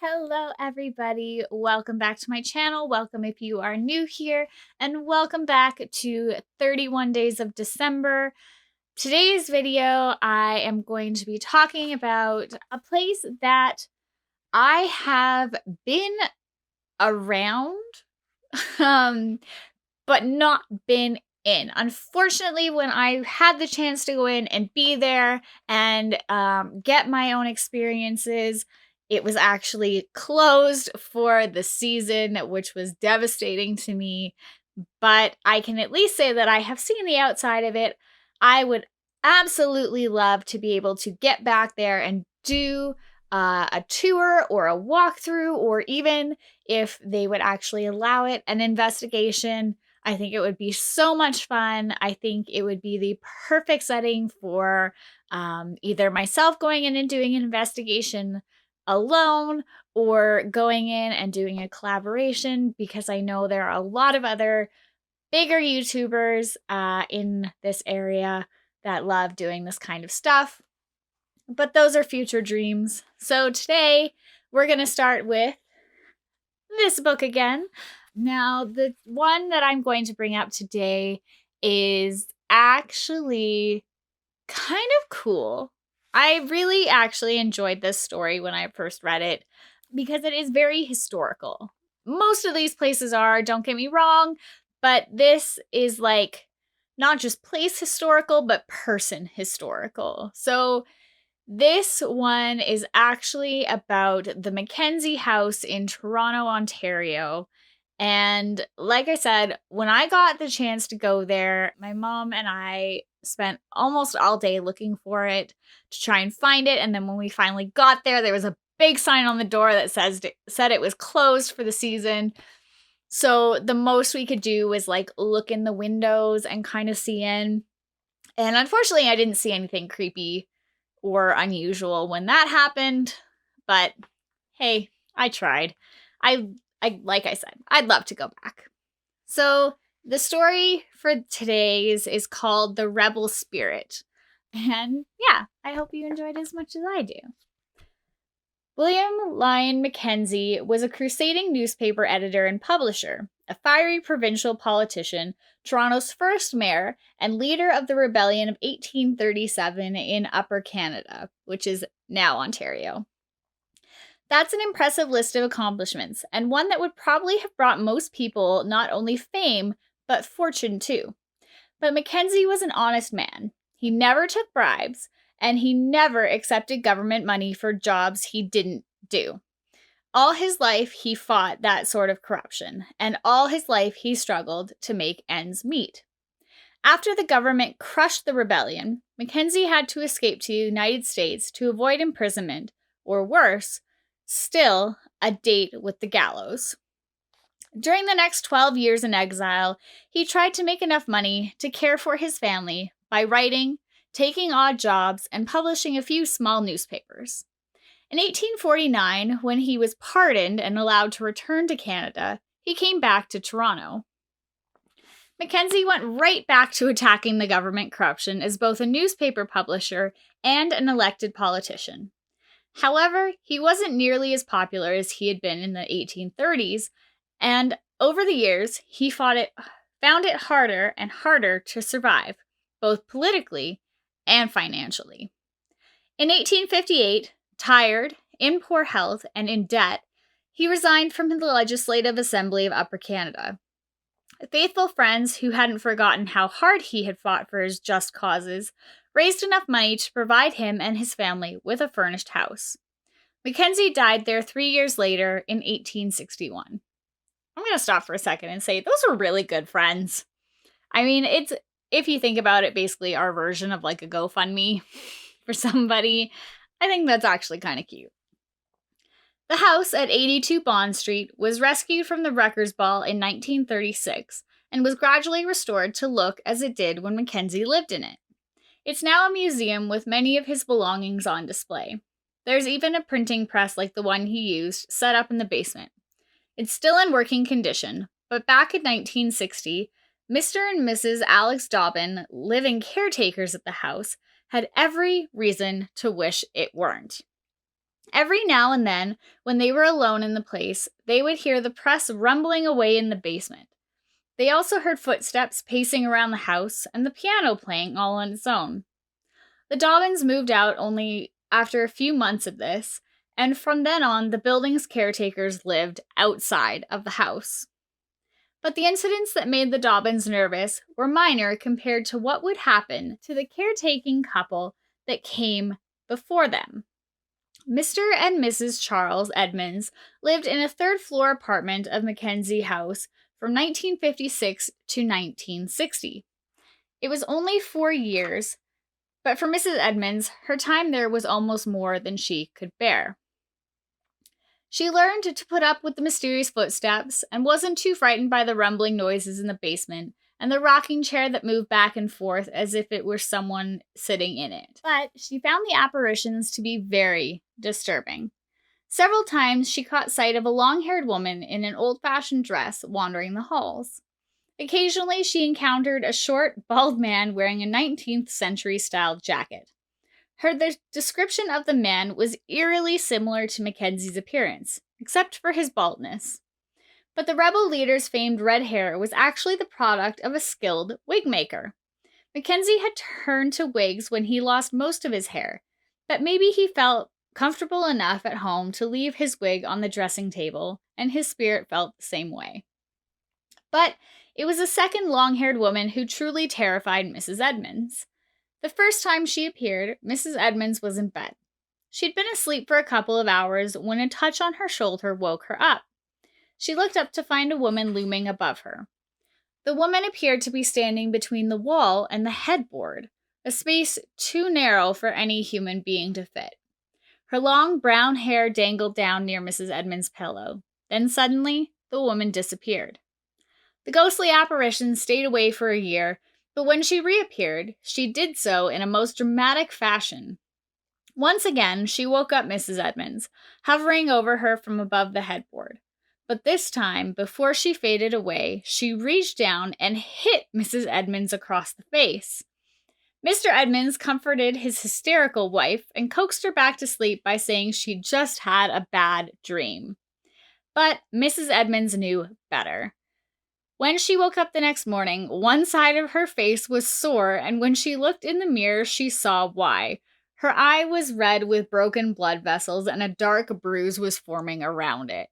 Hello everybody, welcome back to my channel, welcome if you are new here, and welcome back to 31 Days of December. Today's video, I am going to be talking about a place that I have been around, but not been in. Unfortunately, when I had the chance to go in and be there and get my own experiences, it was actually closed for the season, which was devastating to me. But I can at least say that I have seen the outside of it. I would absolutely love to be able to get back there and do a tour or a walkthrough, or even if they would actually allow it, an investigation. I think it would be so much fun. I think it would be the perfect setting for either myself going in and doing an investigation alone or going in and doing a collaboration, because I know there are a lot of other bigger YouTubers in this area that love doing this kind of stuff. But those are future dreams. So today we're going to start with this book again. Now, the one that I'm going to bring up today is actually kind of cool. I really actually enjoyed this story when I first read it because it is very historical. Most of these places are, don't get me wrong, but this is like not just place historical, but person historical. So this one is actually about the McKenzie House in Toronto, Ontario. And like I said, when I got the chance to go there, my mom and I spent almost all day looking for it to try and find it. And then when we finally got there was a big sign on the door that said it was closed for the season. So the most we could do was like look in the windows and kind of see in. And unfortunately, I didn't see anything creepy or unusual when that happened, but hey, I tried. I like I said, I'd love to go back. So the story for today's is called The Rebel Spirit. And yeah, I hope you enjoyed as much as I do. William Lyon Mackenzie was a crusading newspaper editor and publisher, a fiery provincial politician, Toronto's first mayor, and leader of the rebellion of 1837 in Upper Canada, which is now Ontario. That's an impressive list of accomplishments, and one that would probably have brought most people not only fame, but fortune too. But Mackenzie was an honest man. He never took bribes, and he never accepted government money for jobs he didn't do. All his life, he fought that sort of corruption, and all his life, he struggled to make ends meet. After the government crushed the rebellion, Mackenzie had to escape to the United States to avoid imprisonment, or worse, still, a date with the gallows. During the next 12 years in exile, he tried to make enough money to care for his family by writing, taking odd jobs, and publishing a few small newspapers. In 1849, when he was pardoned and allowed to return to Canada, he came back to Toronto. Mackenzie went right back to attacking the government corruption as both a newspaper publisher and an elected politician. However, he wasn't nearly as popular as he had been in the 1830s, and over the years, he found it harder and harder to survive, both politically and financially. In 1858, tired, in poor health, and in debt, he resigned from the Legislative Assembly of Upper Canada. Faithful friends who hadn't forgotten how hard he had fought for his just causes raised enough money to provide him and his family with a furnished house. Mackenzie died there 3 years later in 1861. I'm going to stop for a second and say those were really good friends. I mean, it's, if you think about it, basically our version of like a GoFundMe for somebody. I think that's actually kind of cute. The house at 82 Bond Street was rescued from the Wreckers Ball in 1936 and was gradually restored to look as it did when Mackenzie lived in it. It's now a museum with many of his belongings on display. There's even a printing press like the one he used set up in the basement. It's still in working condition, but back in 1960, Mr. and Mrs. Alex Dobbin, living caretakers at the house, had every reason to wish it weren't. Every now and then, when they were alone in the place, they would hear the press rumbling away in the basement. They also heard footsteps pacing around the house and the piano playing all on its own. The Dobbins moved out only after a few months of this, and from then on, the building's caretakers lived outside of the house. But the incidents that made the Dobbins nervous were minor compared to what would happen to the caretaking couple that came before them. Mr. and Mrs. Charles Edmonds lived in a third-floor apartment of McKenzie House from 1956 to 1960. It was only 4 years, but for Mrs. Edmonds, her time there was almost more than she could bear. She learned to put up with the mysterious footsteps and wasn't too frightened by the rumbling noises in the basement and the rocking chair that moved back and forth as if it were someone sitting in it. But she found the apparitions to be very disturbing. Several times she caught sight of a long-haired woman in an old-fashioned dress wandering the halls. Occasionally, she encountered a short, bald man wearing a 19th century-style jacket. Her description of the man was eerily similar to Mackenzie's appearance, except for his baldness. But the rebel leader's famed red hair was actually the product of a skilled wig maker. Mackenzie had turned to wigs when he lost most of his hair, but maybe he felt comfortable enough at home to leave his wig on the dressing table, and his spirit felt the same way. But it was a second long-haired woman who truly terrified Mrs. Edmonds. The first time she appeared, Mrs. Edmonds was in bed. She'd been asleep for a couple of hours when a touch on her shoulder woke her up. She looked up to find a woman looming above her. The woman appeared to be standing between the wall and the headboard, a space too narrow for any human being to fit. Her long brown hair dangled down near Mrs. Edmonds' pillow. Then suddenly, the woman disappeared. The ghostly apparition stayed away for a year, but when she reappeared, she did so in a most dramatic fashion. Once again, she woke up Mrs. Edmonds, hovering over her from above the headboard. But this time, before she faded away, she reached down and hit Mrs. Edmonds across the face. Mr. Edmonds comforted his hysterical wife and coaxed her back to sleep by saying she'd just had a bad dream. But Mrs. Edmonds knew better. When she woke up the next morning, one side of her face was sore, and when she looked in the mirror, she saw why. Her eye was red with broken blood vessels, and a dark bruise was forming around it.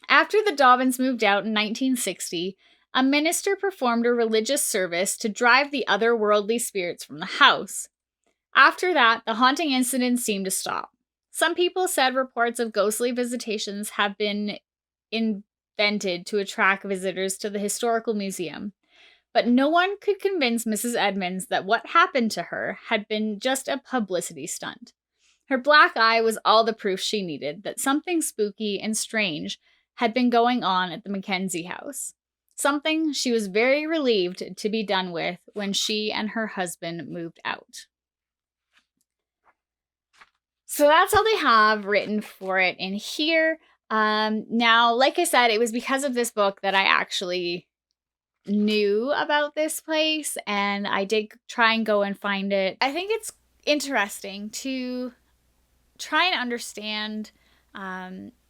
After the Dobbins moved out in 1960, a minister performed a religious service to drive the otherworldly spirits from the house. After that, the haunting incidents seemed to stop. Some people said reports of ghostly visitations have been invented to attract visitors to the historical museum, but no one could convince Mrs. Edmonds that what happened to her had been just a publicity stunt. Her black eye was all the proof she needed that something spooky and strange had been going on at the McKenzie House. Something she was very relieved to be done with when she and her husband moved out. So that's all they have written for it in here. Now, like I said, it was because of this book that I actually knew about this place, and I did try and go and find it. I think it's interesting to try and understand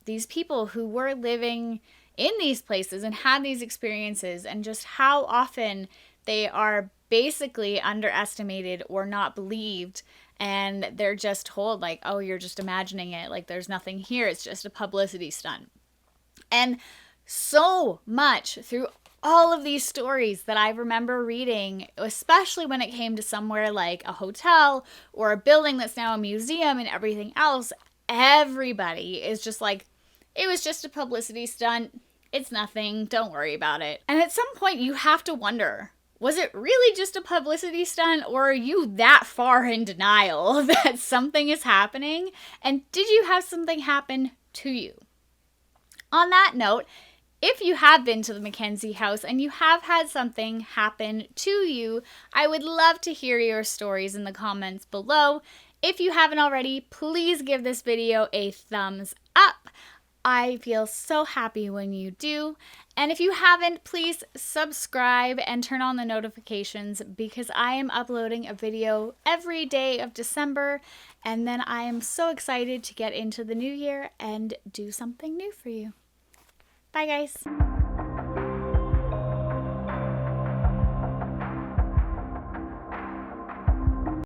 these people who were living in these places and had these experiences, and just how often they are basically underestimated or not believed, and they're just told, like, oh, you're just imagining it, like there's nothing here, it's just a publicity stunt. And so much through all of these stories that I remember reading, especially when it came to somewhere like a hotel or a building that's now a museum and everything else, everybody is just like, it was just a publicity stunt. It's nothing. Don't worry about it. And at some point you have to wonder, was it really just a publicity stunt, or are you that far in denial that something is happening? And did you have something happen to you? On that note, if you have been to the McKenzie House and you have had something happen to you, I would love to hear your stories in the comments below. If you haven't already, please give this video a thumbs up. I feel so happy when you do. And if you haven't, please subscribe and turn on the notifications because I am uploading a video every day of December. And then I am so excited to get into the new year and do something new for you. Bye, guys.